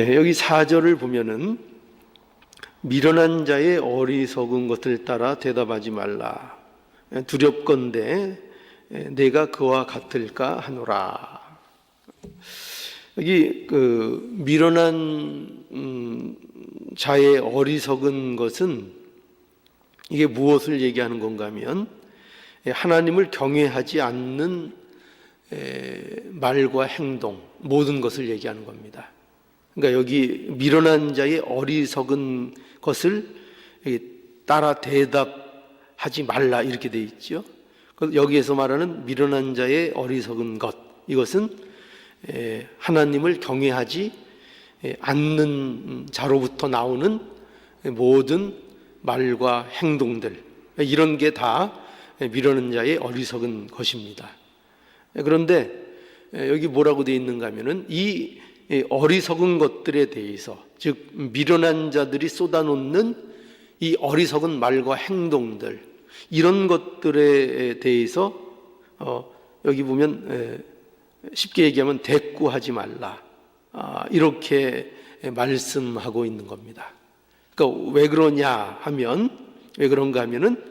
여기 4절을 보면은 미련한 자의 어리석은 것을 따라 대답하지 말라. 두렵건대 내가 그와 같을까 하노라. 여기 미련한 자의 어리석은 것은 이게 무엇을 얘기하는 건가 하면 하나님을 경외하지 않는 말과 행동, 모든 것을 얘기하는 겁니다. 그러니까 여기 미련한 자의 어리석은 것을 따라 대답하지 말라 이렇게 돼 있죠. 여기에서 말하는 미련한 자의 어리석은 것, 이것은 하나님을 경외하지 않는 자로부터 나오는 모든 말과 행동들, 이런 게 다 미련한 자의 어리석은 것입니다. 그런데 여기 뭐라고 되어 있는가 하면은 이 어리석은 것들에 대해서, 즉 미련한 자들이 쏟아놓는 이 어리석은 말과 행동들, 이런 것들에 대해서 여기 보면 쉽게 얘기하면 대꾸하지 말라, 이렇게 말씀하고 있는 겁니다. 그러니까 왜 그러냐 하면, 왜 그런가 하면은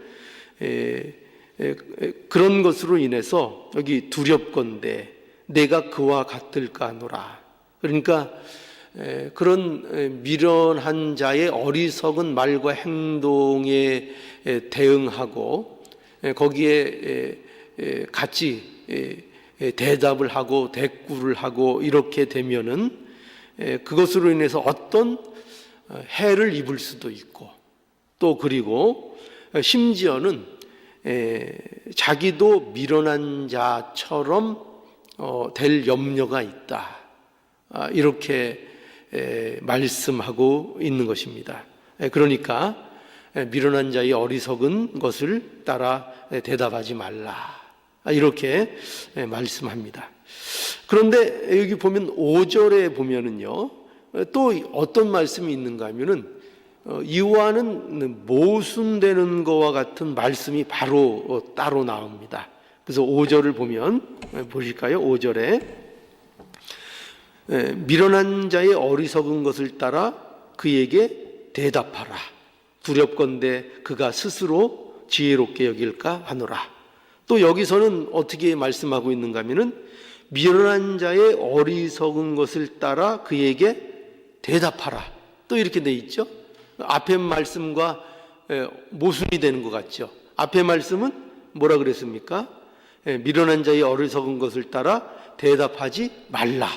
그런 것으로 인해서 여기 두렵건대 내가 그와 같을까 하노라. 그러니까 그런 미련한 자의 어리석은 말과 행동에 대응하고 거기에 같이 대답을 하고 대꾸를 하고 이렇게 되면은 그것으로 인해서 어떤 해를 입을 수도 있고, 또 그리고 심지어는 자기도 미련한 자처럼 될 염려가 있다, 이렇게 말씀하고 있는 것입니다. 그러니까 미련한 자의 어리석은 것을 따라 대답하지 말라, 이렇게 말씀합니다. 그런데 여기 보면 5절에 보면은요, 또 어떤 말씀이 있는가 하면은 이와는 모순되는 것과 같은 말씀이 바로 따로 나옵니다. 그래서 5절을 보면 보실까요? 5절에 미련한 자의 어리석은 것을 따라 그에게 대답하라. 두렵건대 그가 스스로 지혜롭게 여길까 하노라. 또 여기서는 어떻게 말씀하고 있는가 하면은 미련한 자의 어리석은 것을 따라 그에게 대답하라, 또 이렇게 돼 있죠. 앞에 말씀과 모순이 되는 것 같죠. 앞에 말씀은 뭐라 그랬습니까? 미련한 자의 어리석은 것을 따라 대답하지 말라,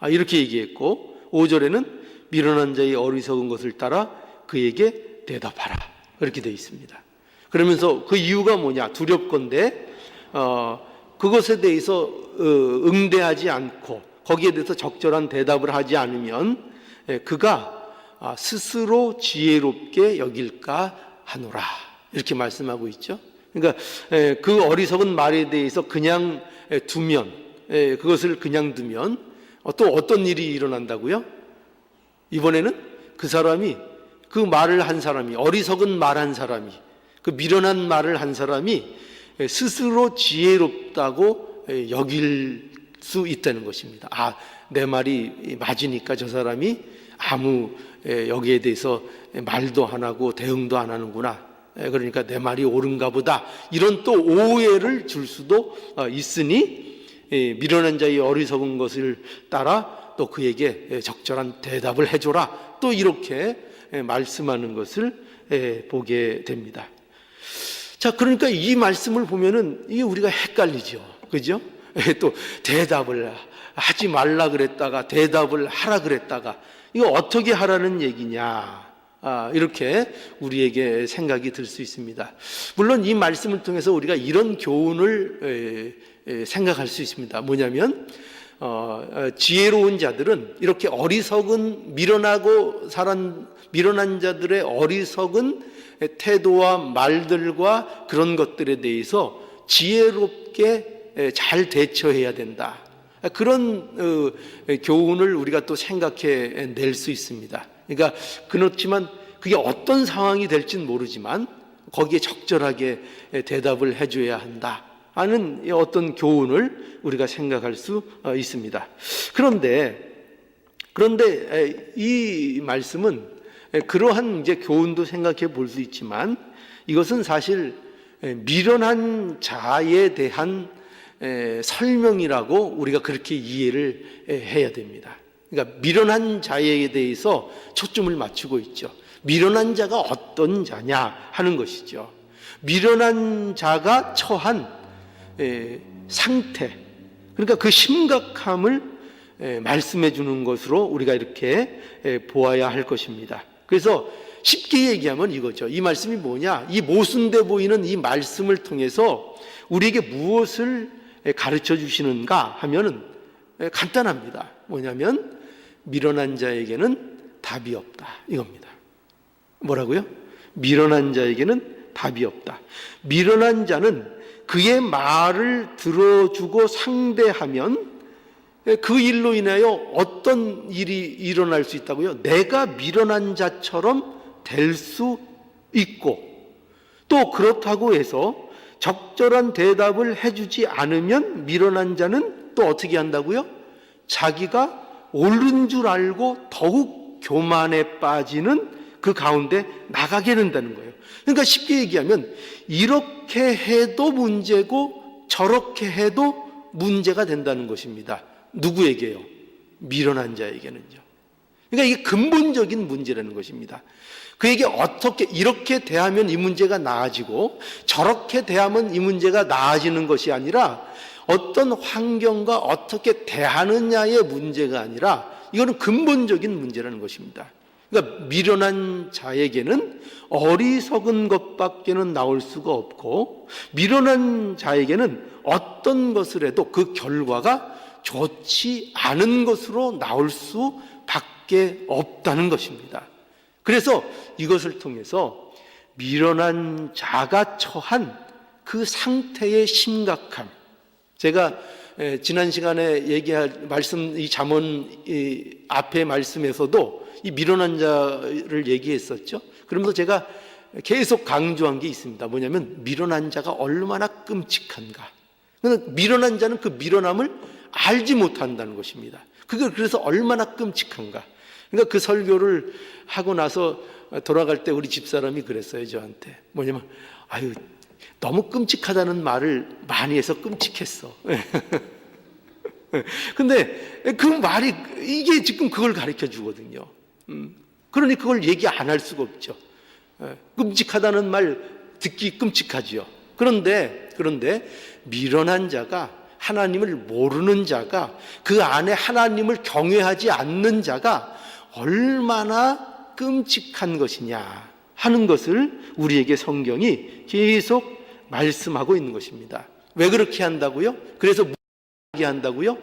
이렇게 얘기했고, 5절에는 미련한 자의 어리석은 것을 따라 그에게 대답하라, 그렇게 되어 있습니다. 그러면서 그 이유가 뭐냐? 두렵건대 그것에 대해서 응대하지 않고 거기에 대해서 적절한 대답을 하지 않으면 그가 스스로 지혜롭게 여길까 하노라, 이렇게 말씀하고 있죠. 그러니까 그 어리석은 말에 대해서 그냥 두면, 그것을 그냥 두면 또 어떤 일이 일어난다고요? 이번에는 그 사람이, 그 말을 한 사람이, 어리석은 말한 사람이, 그 미련한 말을 한 사람이 스스로 지혜롭다고 여길 수 있다는 것입니다. 내 말이 맞으니까 저 사람이 아무 여기에 대해서 말도 안 하고 대응도 안 하는구나, 그러니까 내 말이 옳은가 보다, 이런 또 오해를 줄 수도 있으니 미련한 자의 어리석은 것을 따라 또 그에게 적절한 대답을 해줘라, 또 이렇게 말씀하는 것을 보게 됩니다. 자, 그러니까 이 말씀을 보면은 이게 우리가 헷갈리죠, 그죠? 또 대답을 하지 말라 그랬다가 대답을 하라 그랬다가 이거 어떻게 하라는 얘기냐, 이렇게 우리에게 생각이 들 수 있습니다. 물론 이 말씀을 통해서 우리가 이런 교훈을 생각할 수 있습니다. 뭐냐면 지혜로운 자들은 이렇게 어리석은 미련한 자들의 어리석은 태도와 말들과 그런 것들에 대해서 지혜롭게 잘 대처해야 된다, 그런 교훈을 우리가 또 생각해 낼 수 있습니다. 그러니까 그렇지만 그게 어떤 상황이 될지는 모르지만 거기에 적절하게 대답을 해줘야 한다 하는 어떤 교훈을 우리가 생각할 수 있습니다. 그런데 그런데 이 말씀은 그러한 이제 교훈도 생각해 볼 수 있지만 이것은 사실 미련한 자에 대한 설명이라고 우리가 그렇게 이해를 해야 됩니다. 그러니까 미련한 자에 대해서 초점을 맞추고 있죠. 미련한 자가 어떤 자냐 하는 것이죠. 미련한 자가 처한 상태, 그러니까 그 심각함을 말씀해 주는 것으로 우리가 이렇게 보아야 할 것입니다. 그래서 쉽게 얘기하면 이거죠. 이 말씀이 뭐냐? 이 모순돼 보이는 이 말씀을 통해서 우리에게 무엇을 가르쳐 주시는가 하면은 간단합니다. 뭐냐면 미련한 자에게는 답이 없다 이겁니다. 뭐라고요? 미련한 자에게는 답이 없다. 미련한 자는 그의 말을 들어주고 상대하면 그 일로 인하여 어떤 일이 일어날 수 있다고요? 내가 미련한 자처럼 될 수 있고, 또 그렇다고 해서 적절한 대답을 해주지 않으면 미련한 자는 또 어떻게 한다고요? 자기가 옳은 줄 알고 더욱 교만에 빠지는 그 가운데 나가게 된다는 거예요. 그러니까 쉽게 얘기하면 이렇게 해도 문제고 저렇게 해도 문제가 된다는 것입니다. 누구에게요? 미련한 자에게는요. 그러니까 이게 근본적인 문제라는 것입니다. 그에게 어떻게 이렇게 대하면 이 문제가 나아지고 저렇게 대하면 이 문제가 나아지는 것이 아니라 어떤 환경과 어떻게 대하느냐의 문제가 아니라 이거는 근본적인 문제라는 것입니다. 그러니까 미련한 자에게는 어리석은 것밖에는 나올 수가 없고, 미련한 자에게는 어떤 것을 해도 그 결과가 좋지 않은 것으로 나올 수밖에 없다는 것입니다. 그래서 이것을 통해서 미련한 자가 처한 그 상태의 심각함, 제가 지난 시간에 얘기할 말씀, 이 잠언 앞에 말씀에서도 이 미련한 자를 얘기했었죠. 그러면서 제가 계속 강조한 게 있습니다. 뭐냐면 미련한 자가 얼마나 끔찍한가. 미련한 자는 그 미련함을 알지 못한다는 것입니다. 그게 그래서 얼마나 끔찍한가. 그러니까 그 설교를 하고 나서 돌아갈 때 우리 집사람이 그랬어요, 저한테. 뭐냐면 아유, 너무 끔찍하다는 말을 많이 해서 끔찍했어. 근데 그 말이 이게 지금 그걸 가르쳐 주거든요. 그러니 그걸 얘기 안 할 수가 없죠. 끔찍하다는 말 듣기 끔찍하지요. 그런데 미련한 자가, 하나님을 모르는 자가, 그 안에 하나님을 경외하지 않는 자가 얼마나 끔찍한 것이냐 하는 것을 우리에게 성경이 계속 말씀하고 있는 것입니다. 왜 그렇게 한다고요? 그래서 무엇을 한다고요?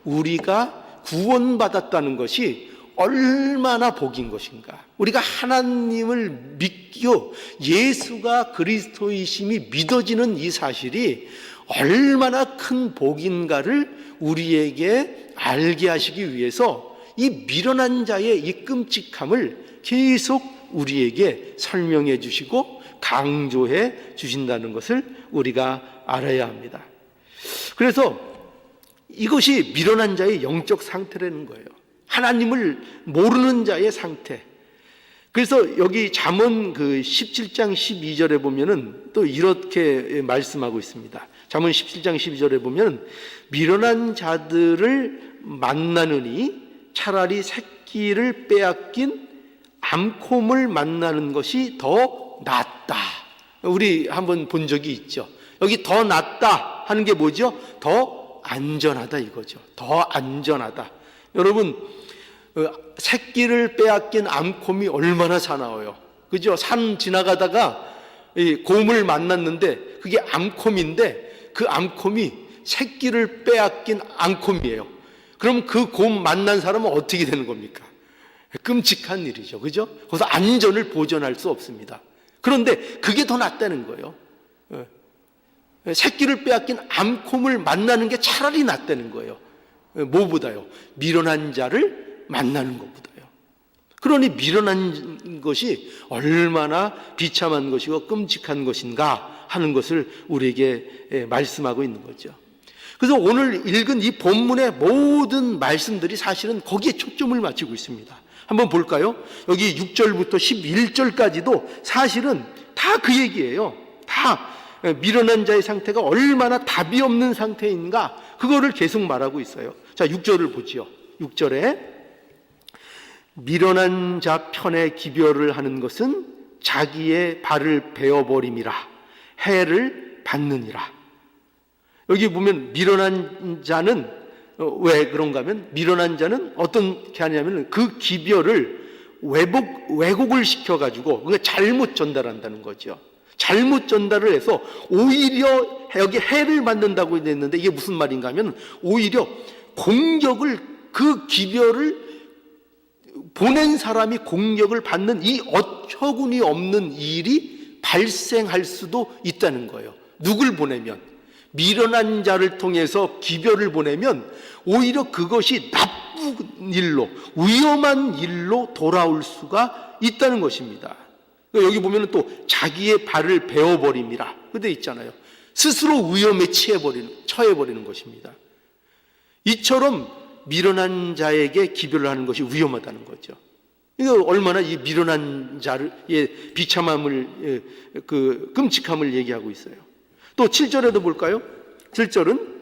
우리가 구원받았다는 것이 얼마나 복인 것인가. 우리가 하나님을 믿고 예수가 그리스도이심이 믿어지는 이 사실이 얼마나 큰 복인가를 우리에게 알게 하시기 위해서 이 미련한 자의 이 끔찍함을 계속 우리에게 설명해 주시고 강조해 주신다는 것을 우리가 알아야 합니다. 그래서 이것이 미련한 자의 영적 상태라는 거예요. 하나님을 모르는 자의 상태. 그래서 여기 잠언 그 17장 12절에 보면은 또 이렇게 말씀하고 있습니다. 잠언 17장 12절에 보면 미련한 자들을 만나느니 차라리 새끼를 빼앗긴 암콤을 만나는 것이 더 낫다. 우리 한번 본 적이 있죠. 여기 더 낫다 하는 게 뭐죠? 더 안전하다 이거죠. 더 안전하다. 여러분, 새끼를 빼앗긴 암콤이 얼마나 사나워요. 그죠? 산 지나가다가 곰을 만났는데 그게 암콤인데 그 암콤이 새끼를 빼앗긴 암콤이에요. 그럼 그 곰 만난 사람은 어떻게 되는 겁니까? 끔찍한 일이죠. 그죠? 거기서 안전을 보존할 수 없습니다. 그런데 그게 더 낫다는 거예요. 새끼를 빼앗긴 암콤을 만나는 게 차라리 낫다는 거예요. 뭐보다요? 미련한 자를 만나는 것보다요. 그러니 미련한 것이 얼마나 비참한 것이고 끔찍한 것인가 하는 것을 우리에게 말씀하고 있는 거죠. 그래서 오늘 읽은 이 본문의 모든 말씀들이 사실은 거기에 초점을 맞추고 있습니다. 한번 볼까요? 여기 6절부터 11절까지도 사실은 다 그 얘기예요. 다 미련한 자의 상태가 얼마나 답이 없는 상태인가, 그거를 계속 말하고 있어요. 자, 6절을 보지요. 6절에 미련한 자 편에 기별을 하는 것은 자기의 발을 베어버림이라 해를 받느니라. 여기 보면 미련한 자는 왜 그런가 하면, 미련한 자는 어떻게 하냐면 그 기별을 왜곡을 시켜가지고 그게 잘못 전달한다는 거죠. 잘못 전달을 해서 오히려 여기 해를 받는다고 했는데, 이게 무슨 말인가 하면 오히려 공격을, 그 기별을 보낸 사람이 공격을 받는 이 어처구니 없는 일이 발생할 수도 있다는 거예요. 누굴 보내면, 미련한 자를 통해서 기별을 보내면 오히려 그것이 나쁜 일로, 위험한 일로 돌아올 수가 있다는 것입니다. 여기 보면 또 자기의 발을 베어버림이라 그돼 있잖아요. 스스로 위험에 처해버리는 것입니다. 이처럼 미련한 자에게 기별을 하는 것이 위험하다는 거죠. 이거 얼마나 이 미련한 자의 비참함을, 그 끔찍함을 얘기하고 있어요. 또 7절에도 볼까요? 7절은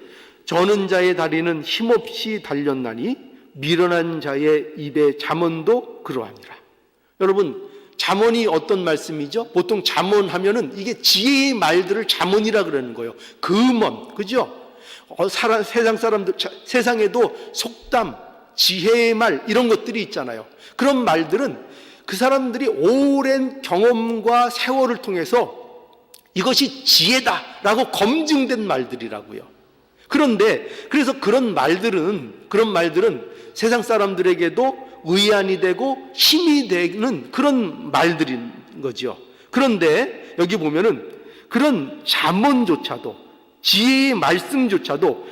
저는 자의 다리는 힘없이 달렸나니 미련한 자의 입의 잠언도 그러하니라. 여러분, 잠언이 어떤 말씀이죠? 보통 잠언하면은 이게 지혜의 말들을 잠언이라 그러는 거예요. 금언, 그죠? 세상 사람들, 세상에도 속담, 지혜의 말, 이런 것들이 있잖아요. 그런 말들은 그 사람들이 오랜 경험과 세월을 통해서 이것이 지혜다라고 검증된 말들이라고요. 그런데 그래서 그런 말들은 세상 사람들에게도 의안이 되고 힘이 되는 그런 말들인 거죠. 그런데 여기 보면은 그런 잠언조차도, 지혜의 말씀조차도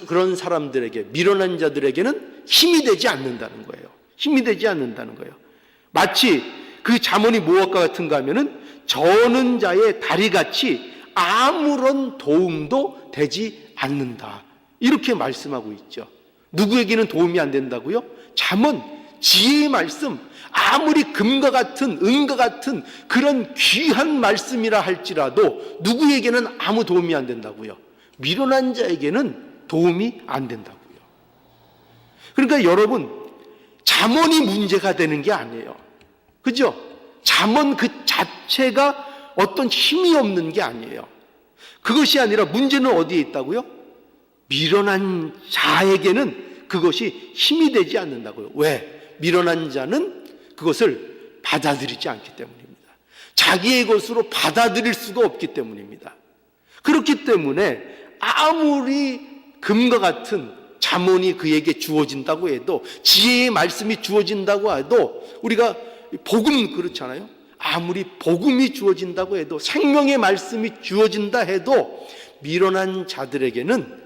그런 사람들에게, 미련한 자들에게는 힘이 되지 않는다는 거예요. 힘이 되지 않는다는 거예요. 마치 그 잠언이 무엇과 같은가 하면은 저는 자의 다리같이 아무런 도움도 되지 않는다, 이렇게 말씀하고 있죠. 누구에게는 도움이 안 된다고요? 잠언, 지혜의 말씀, 아무리 금과 같은, 은과 같은 그런 귀한 말씀이라 할지라도 누구에게는 아무 도움이 안 된다고요? 미련한 자에게는 도움이 안 된다고요. 그러니까 여러분, 잠언이 문제가 되는 게 아니에요. 그죠? 잠언 그 자체가 어떤 힘이 없는 게 아니에요. 그것이 아니라 문제는 어디에 있다고요? 미련한 자에게는 그것이 힘이 되지 않는다고요. 왜? 미련한 자는 그것을 받아들이지 않기 때문입니다. 자기의 것으로 받아들일 수가 없기 때문입니다. 그렇기 때문에 아무리 금과 같은 잠언이 그에게 주어진다고 해도, 지혜의 말씀이 주어진다고 해도, 우리가 복음 그렇잖아요. 아무리 복음이 주어진다고 해도, 생명의 말씀이 주어진다 해도 미련한 자들에게는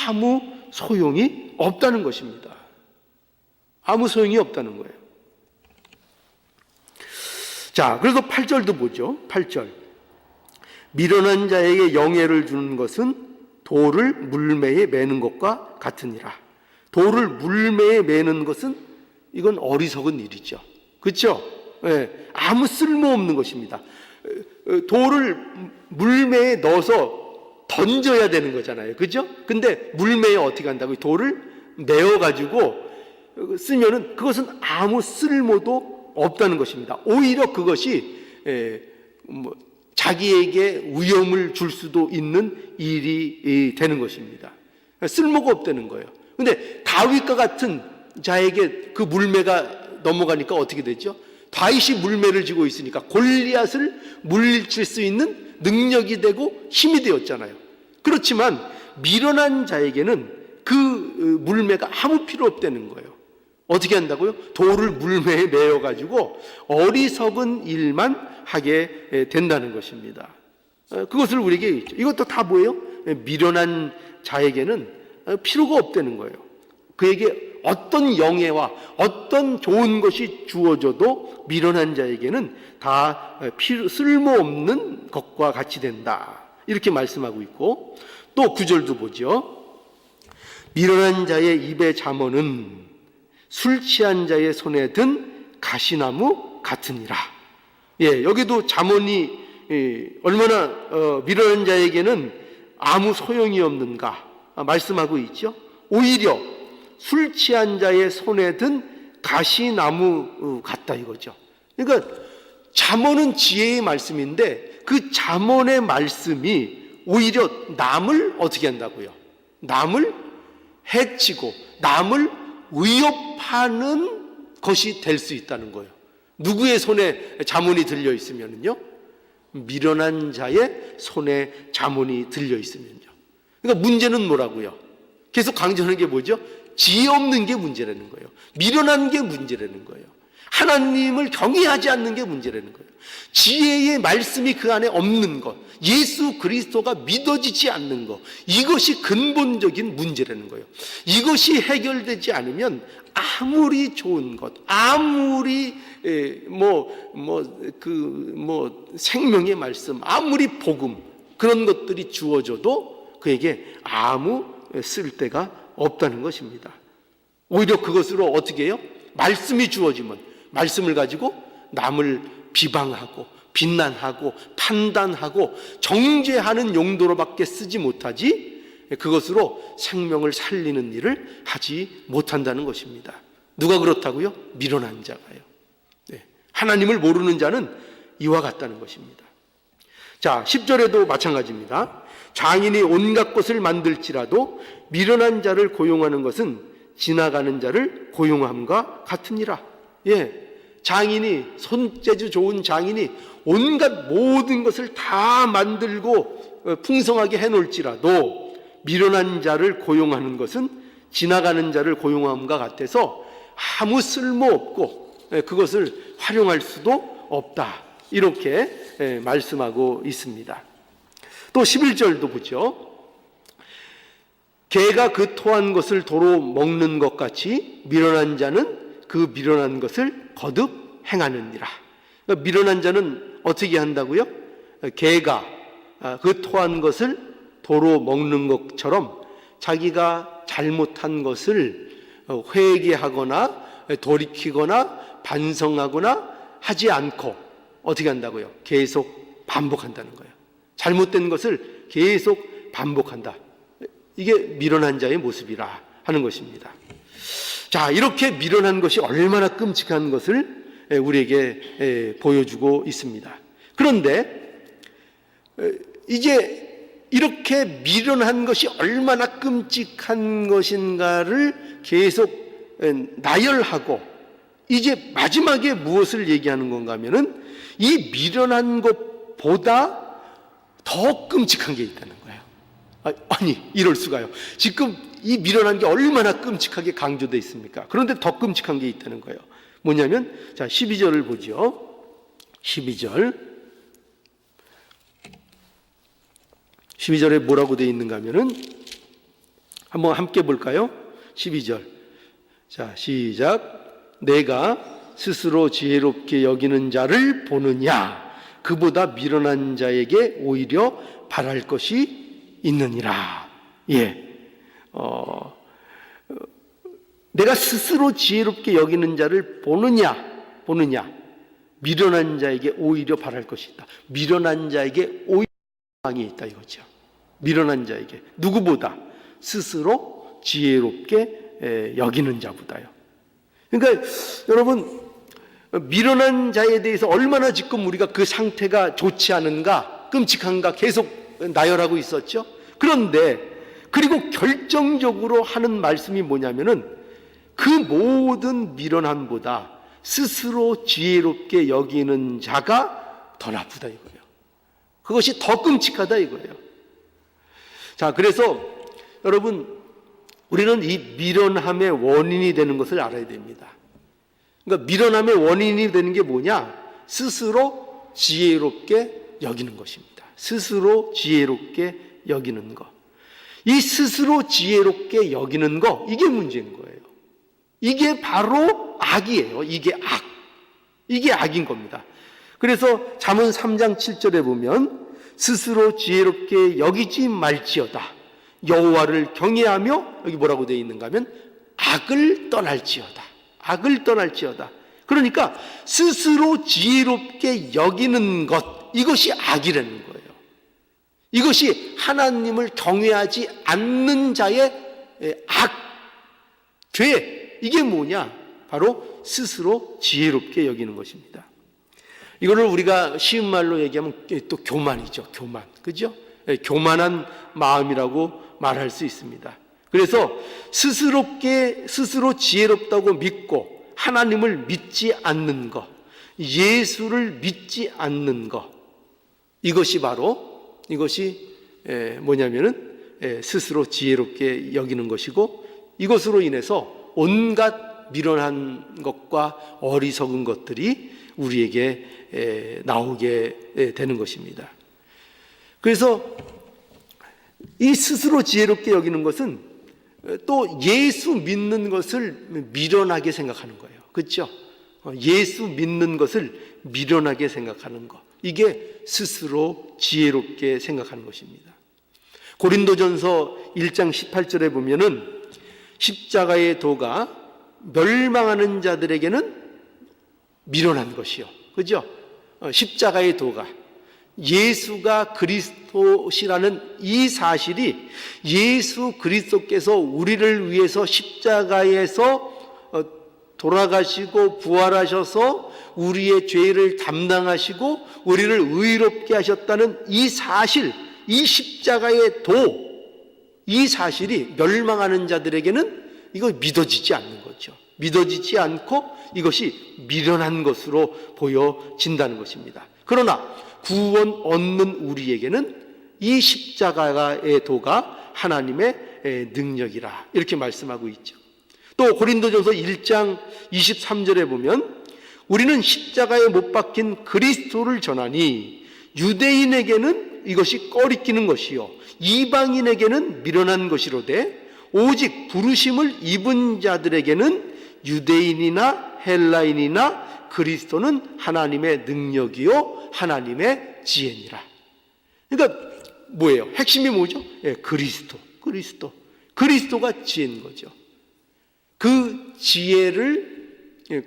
아무 소용이 없다는 것입니다. 아무 소용이 없다는 거예요. 자, 그래서 8절도 보죠. 8절. 미련한 자에게 영예를 주는 것은 돌을 물매에 매는 것과 같으니라. 돌을 물매에 매는 것은 이건 어리석은 일이죠. 그렇죠? 예, 아무 쓸모없는 것입니다. 돌을 물매에 넣어서 던져야 되는 거잖아요. 그죠? 근데 물매에 어떻게 한다고요? 돌을 메어가지고 쓰면은 그것은 아무 쓸모도 없다는 것입니다. 오히려 그것이 자기에게 위험을 줄 수도 있는 일이 되는 것입니다. 쓸모가 없다는 거예요. 근데 다윗과 같은 자에게 그 물매가 넘어가니까 어떻게 되죠? 다윗이 물매를 쥐고 있으니까 골리앗을 물리칠 수 있는 능력이 되고 힘이 되었잖아요. 그렇지만 미련한 자에게는 그 물매가 아무 필요 없다는 거예요. 어떻게 한다고요? 돌을 물매에 매어가지고 어리석은 일만 하게 된다는 것입니다. 그것을 우리에게 있죠. 이것도 다 뭐예요? 미련한 자에게는 필요가 없다는 거예요. 그에게 어떤 영예와 어떤 좋은 것이 주어져도 미련한 자에게는 다 쓸모없는 것과 같이 된다, 이렇게 말씀하고 있고, 또 9절도 보죠. 미련한 자의 입의 잠언은 술 취한 자의 손에 든 가시나무 같으니라. 예, 여기도 잠언이 얼마나 미련한 자에게는 아무 소용이 없는가 말씀하고 있죠. 오히려 술 취한 자의 손에 든 가시나무 같다 이거죠. 그러니까 잠언은 지혜의 말씀인데 그 잠언의 말씀이 오히려 남을 어떻게 한다고요? 남을 해치고 남을 위협하는 것이 될 수 있다는 거예요. 누구의 손에 잠언이 들려 있으면요? 미련한 자의 손에 잠언이 들려 있으면요. 그러니까 문제는 뭐라고요? 계속 강조하는 게 뭐죠? 지혜 없는 게 문제라는 거예요. 미련한 게 문제라는 거예요. 하나님을 경외하지 않는 게 문제라는 거예요. 지혜의 말씀이 그 안에 없는 것, 예수 그리스도가 믿어지지 않는 것, 이것이 근본적인 문제라는 거예요. 이것이 해결되지 않으면 아무리 좋은 것, 아무리 생명의 말씀, 아무리 복음 그런 것들이 주어져도 그에게 아무 쓸데가 없다는 것입니다. 오히려 그것으로 어떻게 해요? 말씀이 주어지면 말씀을 가지고 남을 비방하고 비난하고 판단하고 정죄하는 용도로밖에 쓰지 못하지 그것으로 생명을 살리는 일을 하지 못한다는 것입니다. 누가 그렇다고요? 미련한 자가요. 네. 하나님을 모르는 자는 이와 같다는 것입니다. 자, 10절에도 마찬가지입니다. 장인이 온갖 것을 만들지라도 미련한 자를 고용하는 것은 지나가는 자를 고용함과 같으니라. 예, 장인이, 손재주 좋은 장인이 온갖 모든 것을 다 만들고 풍성하게 해놓을지라도 미련한 자를 고용하는 것은 지나가는 자를 고용함과 같아서 아무 쓸모없고 그것을 활용할 수도 없다, 이렇게 말씀하고 있습니다. 또 11절도 보죠. 개가 그 토한 것을 도로 먹는 것 같이 미련한 자는 그 미련한 것을 거듭 행하느니라. 그러니까 미련한 자는 어떻게 한다고요? 개가 그 토한 것을 도로 먹는 것처럼 자기가 잘못한 것을 회개하거나 돌이키거나 반성하거나 하지 않고 어떻게 한다고요? 계속 반복한다는 거예요. 잘못된 것을 계속 반복한다. 이게 미련한 자의 모습이라 하는 것입니다. 자, 이렇게 미련한 것이 얼마나 끔찍한 것을 우리에게 보여주고 있습니다. 그런데 이제 이렇게 미련한 것이 얼마나 끔찍한 것인가를 계속 나열하고 이제 마지막에 무엇을 얘기하는 건가 하면은 이 미련한 것보다 더 끔찍한 게 있다는 거예요. 아니, 이럴 수가요. 지금 이 미련한 게 얼마나 끔찍하게 강조되어 있습니까? 그런데 더 끔찍한 게 있다는 거예요. 뭐냐면, 자, 12절을 보죠. 12절에 뭐라고 되어 있는가 하면은 한번 함께 볼까요? 12절. 자, 시작. 내가 스스로 지혜롭게 여기는 자를 보느냐? 그보다 미련한 자에게 오히려 바랄 것이 있느니라. 예. 내가 스스로 지혜롭게 여기는 자를 보느냐? 미련한 자에게 오히려 바랄 것이 있다. 미련한 자에게 오히려 방이 있다 이거죠. 미련한 자에게. 누구보다? 스스로 지혜롭게 여기는 자보다요. 그러니까 여러분, 미련한 자에 대해서 얼마나 지금 우리가 그 상태가 좋지 않은가, 끔찍한가 계속 나열하고 있었죠. 그런데 그리고 결정적으로 하는 말씀이 뭐냐면은 그 모든 미련함보다 스스로 지혜롭게 여기는 자가 더 나쁘다 이거예요. 그것이 더 끔찍하다 이거예요. 자, 그래서 여러분, 우리는 이 미련함의 원인이 되는 것을 알아야 됩니다. 그러니까 미련함의 원인이 되는 게 뭐냐? 스스로 지혜롭게 여기는 것입니다. 스스로 지혜롭게 여기는 것. 이 스스로 지혜롭게 여기는 것, 이게 문제인 거예요. 이게 바로 악이에요. 이게 악. 이게 악인 겁니다. 그래서 잠언 3장 7절에 보면 스스로 지혜롭게 여기지 말지어다. 여호와를 경외하며, 여기 뭐라고 되어 있는가 하면 악을 떠날지어다. 악을 떠날지어다. 그러니까 스스로 지혜롭게 여기는 것, 이것이 악이라는 거예요. 이것이 하나님을 경외하지 않는 자의 악, 죄. 이게 뭐냐? 바로 스스로 지혜롭게 여기는 것입니다. 이거를 우리가 쉬운 말로 얘기하면 또 교만이죠. 교만. 그죠? 교만한 마음이라고 말할 수 있습니다. 그래서 스스로 지혜롭다고 믿고 하나님을 믿지 않는 것, 예수를 믿지 않는 것, 이것이 뭐냐면은 스스로 지혜롭게 여기는 것이고, 이것으로 인해서 온갖 미련한 것과 어리석은 것들이 우리에게 나오게 되는 것입니다. 그래서 이 스스로 지혜롭게 여기는 것은 또 예수 믿는 것을 미련하게 생각하는 거예요. 그렇죠? 예수 믿는 것을 미련하게 생각하는 것, 이게 스스로 지혜롭게 생각하는 것입니다. 고린도전서 1장 18절에 보면은 십자가의 도가 멸망하는 자들에게는 미련한 것이요. 그죠? 십자가의 도가, 예수가 그리스도시라는 이 사실이, 예수 그리스도께서 우리를 위해서 십자가에서 돌아가시고 부활하셔서 우리의 죄를 담당하시고 우리를 의롭게 하셨다는 이 사실, 이 십자가의 도, 이 사실이 멸망하는 자들에게는 이거 믿어지지 않는 거죠. 믿어지지 않고 이것이 미련한 것으로 보여진다는 것입니다. 그러나 구원 얻는 우리에게는 이 십자가의 도가 하나님의 능력이라, 이렇게 말씀하고 있죠. 또 고린도전서 1장 23절에 보면 우리는 십자가에 못 박힌 그리스도를 전하니 유대인에게는 이것이 꺼리끼는 것이요 이방인에게는 미련한 것이로되 오직 부르심을 입은 자들에게는 유대인이나 헬라인이나 그리스도는 하나님의 능력이요 하나님의 지혜니라. 그러니까 뭐예요? 핵심이 뭐죠? 그리스도가 지혜인 거죠. 그 지혜를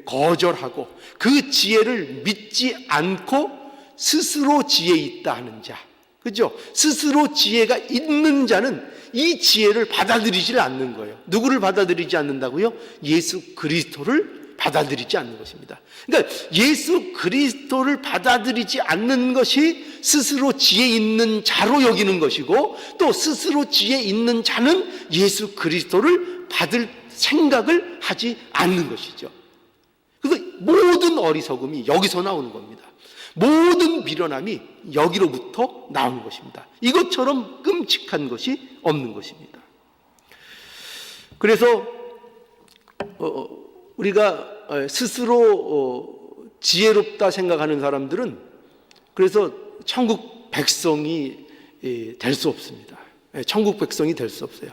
거절하고 그 지혜를 믿지 않고 스스로 지혜 있다 하는 자, 그죠? 스스로 지혜가 있는 자는 이 지혜를 받아들이지 않는 거예요. 누구를 받아들이지 않는다고요? 예수 그리스도를 받아들이지 않는 것입니다. 그러니까 예수 그리스도를 받아들이지 않는 것이 스스로 지혜 있는 자로 여기는 것이고, 또 스스로 지혜 있는 자는 예수 그리스도를 받을 생각을 하지 않는 것이죠. 그래서 모든 어리석음이 여기서 나오는 겁니다. 모든 미련함이 여기로부터 나오는 것입니다. 이것처럼 끔찍한 것이 없는 것입니다. 그래서 우리가 스스로 지혜롭다 생각하는 사람들은 그래서 천국 백성이 될 수 없습니다. 천국 백성이 될 수 없어요.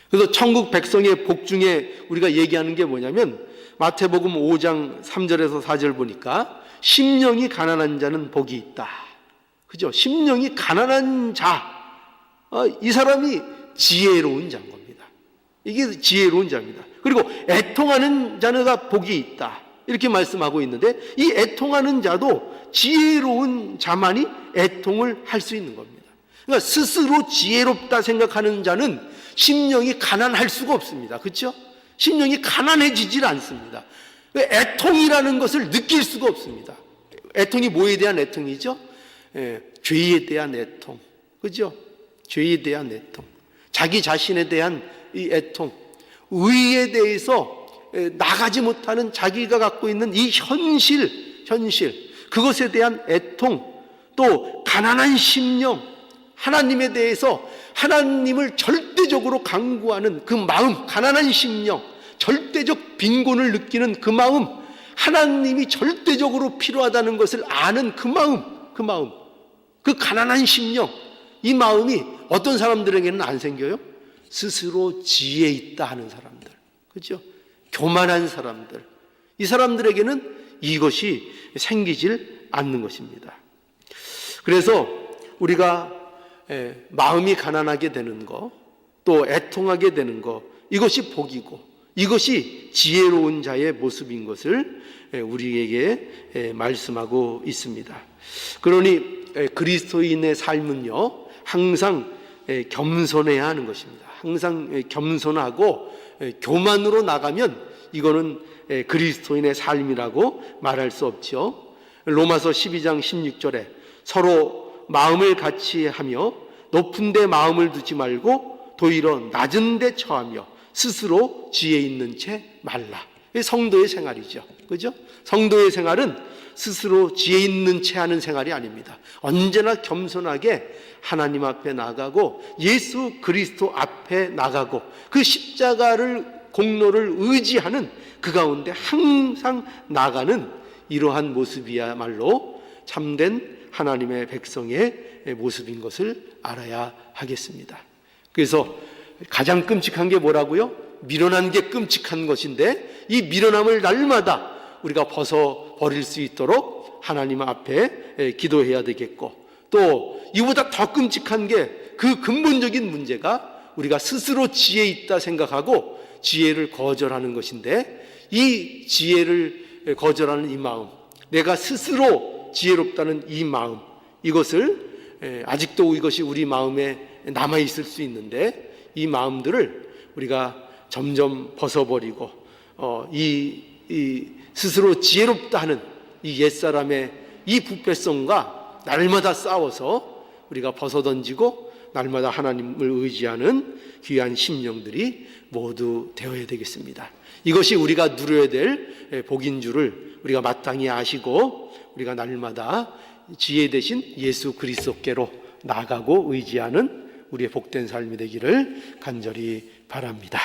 그래서 천국 백성의 복 중에 우리가 얘기하는 게 뭐냐면 마태복음 5장 3절에서 4절 보니까 심령이 가난한 자는 복이 있다. 그죠? 심령이 가난한 자, 이 사람이 지혜로운 자인 겁니다. 이게 지혜로운 자입니다. 그리고 애통하는 자가 복이 있다, 이렇게 말씀하고 있는데 이 애통하는 자도 지혜로운 자만이 애통을 할 수 있는 겁니다. 그러니까 스스로 지혜롭다 생각하는 자는 심령이 가난할 수가 없습니다. 그렇죠? 심령이 가난해지질 않습니다. 애통이라는 것을 느낄 수가 없습니다. 애통이 뭐에 대한 애통이죠? 죄에 대한 애통, 그죠? 죄에 대한 애통, 자기 자신에 대한 이 애통, 의에 대해서 나가지 못하는 자기가 갖고 있는 이 현실, 그것에 대한 애통, 또 가난한 심령, 하나님에 대해서 하나님을 절대적으로 강구하는 그 마음, 가난한 심령, 절대적 빈곤을 느끼는 그 마음, 하나님이 절대적으로 필요하다는 것을 아는 그 마음, 그 가난한 심령, 이 마음이 어떤 사람들에게는 안 생겨요? 스스로 지혜 있다 하는 사람들, 그죠? 교만한 사람들, 이 사람들에게는 이것이 생기질 않는 것입니다. 그래서 우리가 마음이 가난하게 되는 거, 또 애통하게 되는 것, 이것이 복이고 이것이 지혜로운 자의 모습인 것을 우리에게 말씀하고 있습니다. 그러니 그리스도인의 삶은요, 항상 겸손해야 하는 것입니다. 항상 겸손하고 교만으로 나가면 이거는 그리스도인의 삶이라고 말할 수 없죠. 로마서 12장 16절에 서로 마음을 같이 하며 높은 데 마음을 두지 말고 도리어 낮은 데 처하며 스스로 지혜 있는 채 말라. 성도의 생활이죠. 그죠? 성도의 생활은 스스로 지혜 있는 채 하는 생활이 아닙니다. 언제나 겸손하게 하나님 앞에 나가고 예수 그리스도 앞에 나가고 그 십자가를 공로를 의지하는 그 가운데 항상 나가는 이러한 모습이야말로 참된 하나님의 백성의 모습인 것을 알아야 하겠습니다. 그래서 가장 끔찍한 게 뭐라고요? 미련한 게 끔찍한 것인데 이 미련함을 날마다 우리가 벗어버릴 수 있도록 하나님 앞에 기도해야 되겠고, 또 이보다 더 끔찍한 게 그 근본적인 문제가 우리가 스스로 지혜 있다 생각하고 지혜를 거절하는 것인데, 이 지혜를 거절하는 이 마음, 내가 스스로 지혜롭다는 이 마음, 이것을 아직도 이것이 우리 마음에 남아있을 수 있는데 이 마음들을 우리가 점점 벗어버리고 이 스스로 지혜롭다 하는 이 옛사람의 이 부패성과 날마다 싸워서 우리가 벗어던지고 날마다 하나님을 의지하는 귀한 심령들이 모두 되어야 되겠습니다. 이것이 우리가 누려야 될 복인 줄을 우리가 마땅히 아시고 우리가 날마다 지혜 대신 예수 그리스도께로 나아가고 의지하는 우리의 복된 삶이 되기를 간절히 바랍니다.